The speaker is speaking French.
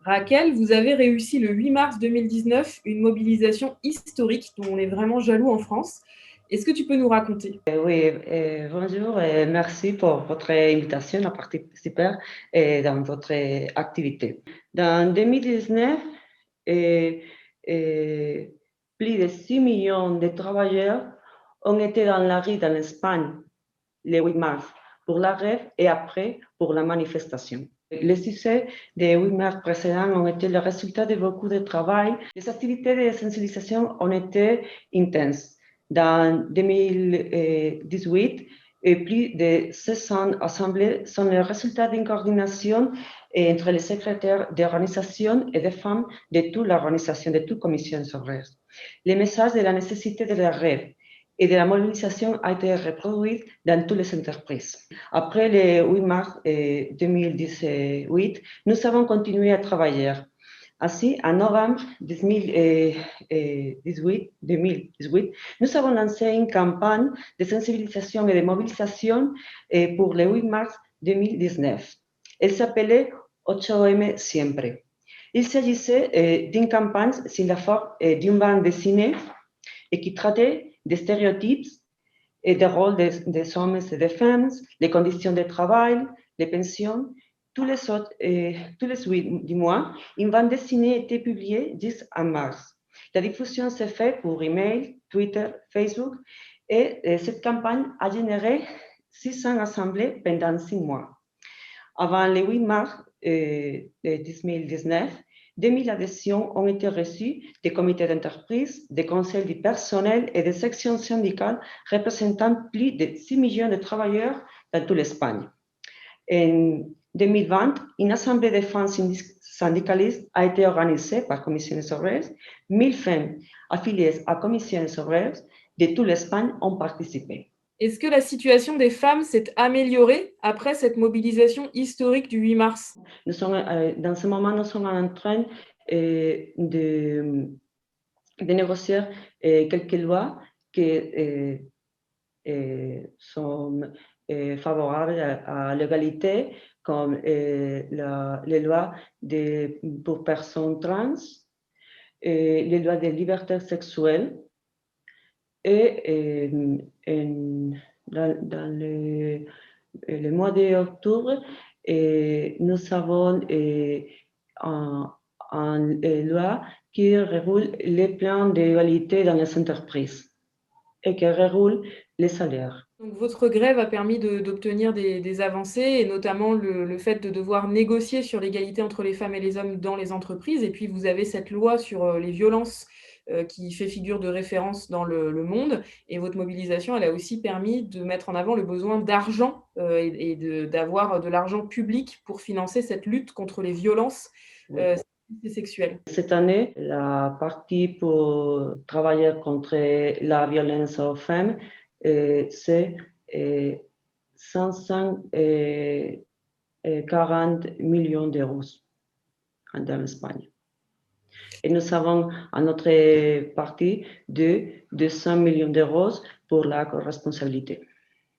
Raquel, vous avez réussi le 8 mars 2019 une mobilisation historique dont on est vraiment jaloux en France. Est-ce que tu peux nous raconter? Oui, bonjour et merci pour votre invitation à participer dans votre activité. Dans 2019, euh, euh, plus de 6 millions de travailleurs ont été dans la rue en Espagne le 8 mars pour la grève et après pour la manifestation. Les succès des 8 mars précédents ont été le résultat de beaucoup de travail. Les activités de sensibilisation ont été intenses. Dans 2018, plus de 600 assemblées sont le résultat d'une coordination entre les secrétaires d'organisation et des femmes de toute l'organisation, de toute commission ouvrière. Le message de la nécessité de la grève et de la mobilisation a été reproduit dans toutes les entreprises. Après le 8 mars 2018, nous avons continué à travailler. Ainsi, en novembre 2018, nous avons lancé une campagne de sensibilisation et de mobilisation pour le 8 mars 2019. Elle s'appelait 8M Siempre. Il s'agissait d'une campagne sous la forme d'une bande dessinée et qui traitait des stéréotypes et des rôles des hommes et des femmes, les conditions de travail, les pensions. Tous les 8 du mois, une bande dessinée était publiée jusqu'en mars. La diffusion s'est faite pour email, Twitter, Facebook et cette campagne a généré 600 assemblées pendant 6 mois. Avant le 8 mars 2019, 2000 adhésions ont été reçues des comités d'entreprise, des conseils du personnel et des sections syndicales représentant plus de 6 millions de travailleurs dans toute l'Espagne. En 2020, une assemblée de femmes syndicalistes a été organisée par Comisiones Obreras. 1000 femmes affiliées à Comisiones Obreras de toute l'Espagne ont participé. Est-ce que la situation des femmes s'est améliorée après cette mobilisation historique du 8 mars? Dans ce moment, nous sommes en train de négocier quelques lois qui sont favorables à l'égalité, comme les lois pour personnes trans, les lois de liberté sexuelle et dans le mois d'octobre, nous avons une loi qui régule les plans d'égalité dans les entreprises et qui régule les salaires. Donc, votre grève a permis d'obtenir des avancées, et notamment le fait de devoir négocier sur l'égalité entre les femmes et les hommes dans les entreprises. Et puis, vous avez cette loi sur les violences qui fait figure de référence dans le monde. Et votre mobilisation, elle a aussi permis de mettre en avant le besoin d'argent et d'avoir de l'argent public pour financer cette lutte contre les violences sexuelles. Cette année, la partie pour travailler contre la violence aux femmes, c'est 540 millions d'euros dans l'Espagne. Et nous avons à notre partie de 200 millions d'euros pour la corresponsabilité.